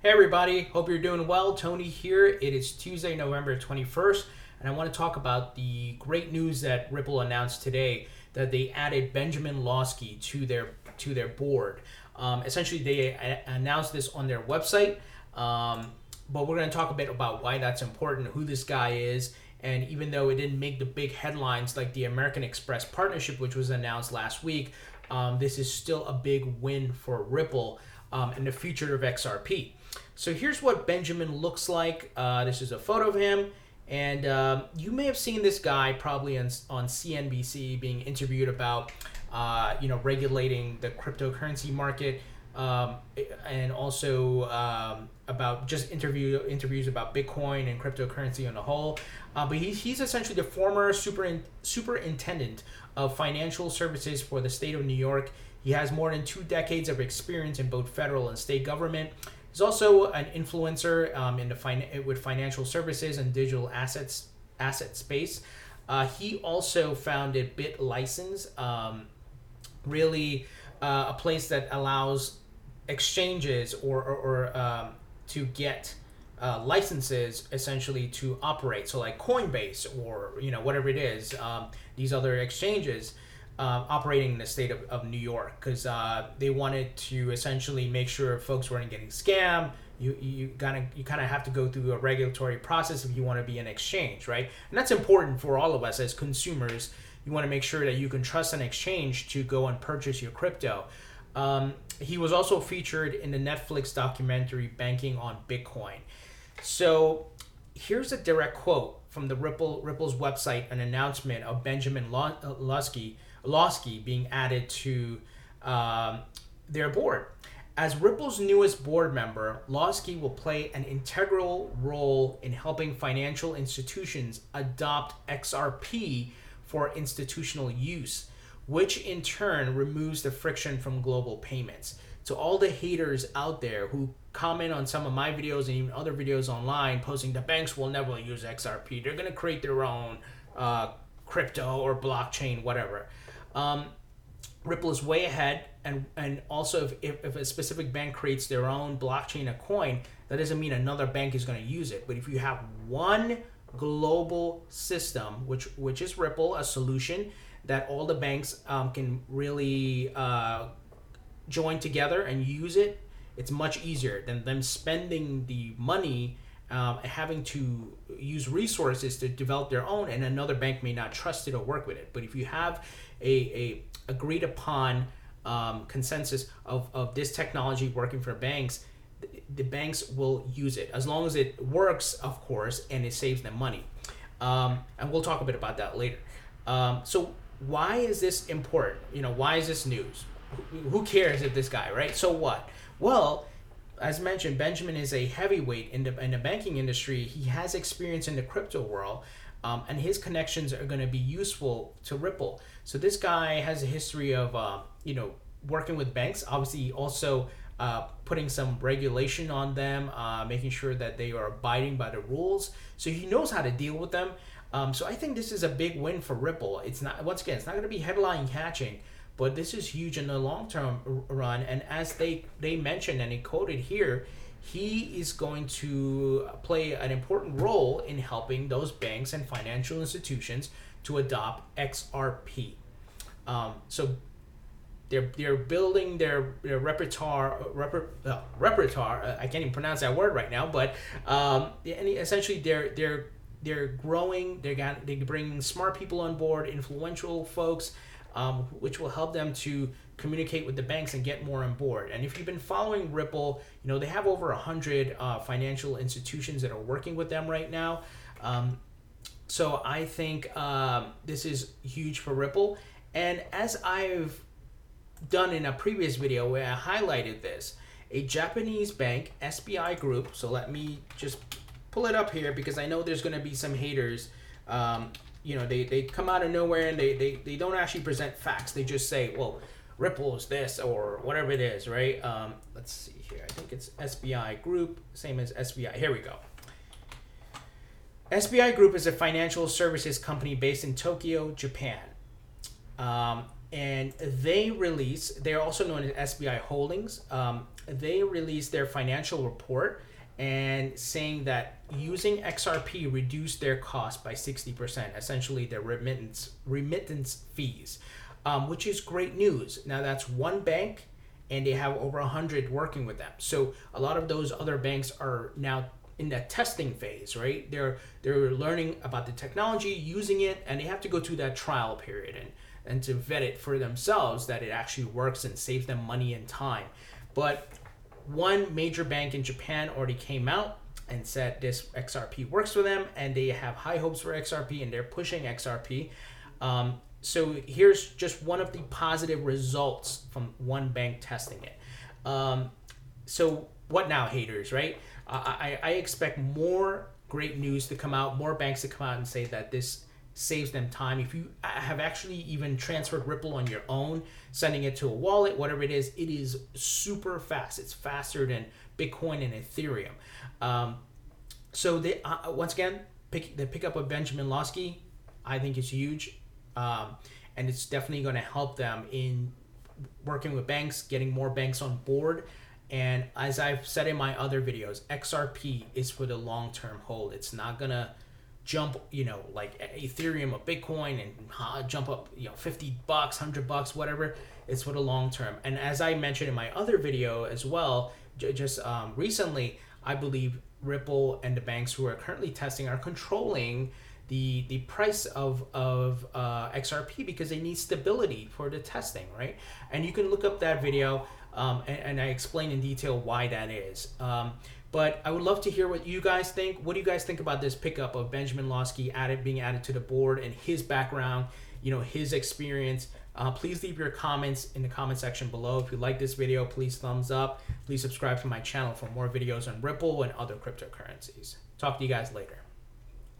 Hey everybody, hope you're doing well. Tony here. It is Tuesday, November 21st, and I want to talk about the great news that Ripple announced today that they added Benjamin Lawsky to their board. Essentially, they announced this on their website, but we're going to talk a bit about why that's important, who this guy is, and even though it didn't make the big headlines like the American Express partnership, which was announced last week, this is still a big win for Ripple and the future of XRP. So here's what Benjamin looks like. This is a photo of him, and you may have seen this guy probably on CNBC being interviewed about regulating the cryptocurrency market, and also about just interviews about Bitcoin and cryptocurrency on the whole. But he's essentially the former superintendent of financial services for the state of New York. He has more than 2 decades of experience in both federal and state government. He's also an influencer with financial services and digital asset space. He also founded BitLicense, really a place that allows exchanges or to get licenses essentially to operate. So like Coinbase or whatever it is, these other exchanges. Operating in the state of New York, because they wanted to essentially make sure folks weren't getting scammed. You kind of have to go through a regulatory process if you want to be an exchange, right? And that's important for all of us as consumers. You want to make sure that you can trust an exchange to go and purchase your crypto. He was also featured in the Netflix documentary Banking on Bitcoin. So here's a direct quote from the Ripple's website, an announcement of Benjamin Lawsky being added to their board. As Ripple's newest board member, Lawsky will play an integral role in helping financial institutions adopt XRP for institutional use, which in turn removes the friction from global payments. So all the haters out there who comment on some of my videos and even other videos online posting the banks will never use XRP, they're going to create their own crypto or blockchain, whatever. Ripple is way ahead, and also if a specific bank creates their own blockchain, a coin, that doesn't mean another bank is going to use it. But if you have one global system, which is Ripple, a solution that all the banks can really join together and use it, it's much easier than them spending the money having to use resources to develop their own, and another bank may not trust it or work with it. But if you have a agreed upon consensus of this technology working for banks, the banks will use it as long as it works, of course, and it saves them money. And we'll talk a bit about that later. So why is this important? Why is this news? Who cares if this guy, right? So what? Well, as mentioned, Benjamin is a heavyweight in the banking industry. He has experience in the crypto world, and his connections are going to be useful to Ripple. So this guy has a history of, working with banks. Obviously, also putting some regulation on them, making sure that they are abiding by the rules. So he knows how to deal with them. So I think this is a big win for Ripple. It's not going to be headline catching, but this is huge in the long-term run. And as they mentioned, and he quoted here, he is going to play an important role in helping those banks and financial institutions to adopt XRP. So they're building their repertoire. I can't even pronounce that word right now. But and essentially they're growing. They're bringing smart people on board, influential folks, which will help them to communicate with the banks and get more on board. And if you've been following Ripple, they have over 100 financial institutions that are working with them right now. So I think this is huge for Ripple. And as I've done in a previous video where I highlighted this, a Japanese bank, SBI Group, so let me just pull it up here because I know there's going to be some haters. They come out of nowhere and they don't actually present facts. They just say, well, Ripple is this or whatever it is, right? Let's see here. I think it's SBI Group, same as SBI. Here we go. SBI Group is a financial services company based in Tokyo, Japan. And they're also known as SBI Holdings. they released their financial report and saying that using XRP reduced their cost by 60%, essentially their remittance fees, which is great news. Now that's one bank, and they have over 100 working with them. So a lot of those other banks are now in that testing phase, right? They're learning about the technology, using it, and they have to go through that trial period and to vet it for themselves that it actually works and saves them money and time. But one major bank in Japan already came out and said this XRP works for them, and they have high hopes for XRP, and they're pushing XRP. So here's just one of the positive results from one bank testing it. So what now, haters, right? I expect more great news to come out, more banks to come out and say that this saves them time. If you have actually even transferred Ripple on your own, sending it to a wallet, whatever it is super fast. It's faster than Bitcoin and Ethereum. So they, once again, the pickup of Benjamin Lawsky, I think is huge. And it's definitely going to help them in working with banks, getting more banks on board. And as I've said in my other videos, XRP is for the long-term hold. It's not going to jump, like Ethereum or Bitcoin and jump up, $50, $100, whatever. It's for the long term. And as I mentioned in my other video as well, just recently, I believe Ripple and the banks who are currently testing are controlling the price of XRP because they need stability for the testing, right? And you can look up that video and I explain in detail why that is. But I would love to hear what you guys think. What do you guys think about this pickup of Benjamin Lawsky being added to the board and his background, his experience? Please leave your comments in the comment section below. If you like this video, please thumbs up. Please subscribe to my channel for more videos on Ripple and other cryptocurrencies. Talk to you guys later.